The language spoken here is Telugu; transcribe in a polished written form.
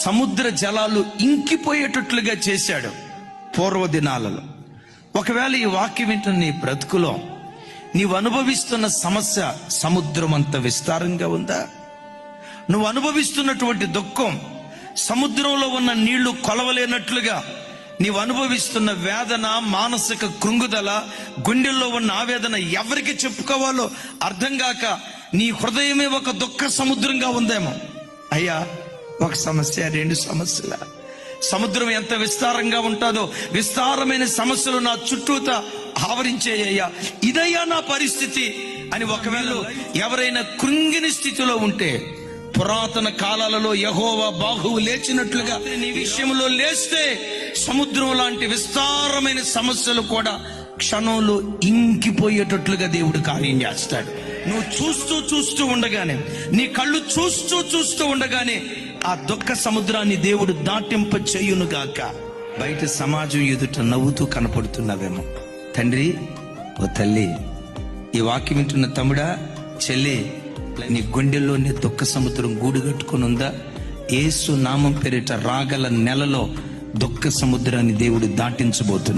సముద్ర జలాలు ఇంకిపోయేటట్లుగా చేశాడు పూర్వదినాలలో. ఒకవేళ ఈ వాక్యం వింటున్న నీ బ్రతుకులో నీవు అనుభవిస్తున్న సమస్య సముద్రం అంత విస్తారంగా ఉందా? నువ్వు అనుభవిస్తున్నటువంటి దుఃఖం సముద్రంలో ఉన్న నీళ్లు కొలవలేనట్లుగా, నీవు అనుభవిస్తున్న వేదన, మానసిక కృంగుదల, గుండెల్లో ఉన్న ఆవేదన ఎవరికి చెప్పుకోవాలో అర్థం కాక నీ హృదయమే ఒక దుఃఖ సముద్రంగా ఉందేమో. అయ్యా, ఒక సమస్య, రెండు సమస్యల సముద్రం ఎంత విస్తారంగా ఉంటుందో విస్తారమైన సమస్యలు నా చుట్టూత ఆవరించేయ్యా, ఇదయ్యా నా పరిస్థితి అని ఒకవేళ ఎవరైనా కృంగిన స్థితిలో ఉంటే, పురాతన కాలాలలో యెహోవా బాహువు లేచినట్లుగా నీ విషయంలో లేస్తే సముద్రం లాంటి విస్తారమైన సమస్యలు కూడా క్షణంలో ఇంకిపోయేటట్లుగా దేవుడు కార్యం చేస్తాడు. నువ్వు చూస్తూ ఉండగానే, నీ కళ్ళు చూస్తూ ఉండగానే ఆ దుఃఖ సముద్రాన్ని దేవుడు దాటింప చేయునుగాక. బయట సమాజం ఎదుట నవ్వుతూ కనపడుతున్నావేమో. తండ్రి, ఓ తల్లి, ఈ వాక్యం వింటున్న తమ్ముడా, చెల్లి, నీ గుండెల్లోనే దుఃఖ సముద్రం గూడు కట్టుకుని ఉందా? యేసు నామం పేరిట రాగల నెలలో దుఃఖ సముద్రాన్ని దేవుడు దాటించబోతున్నాడు.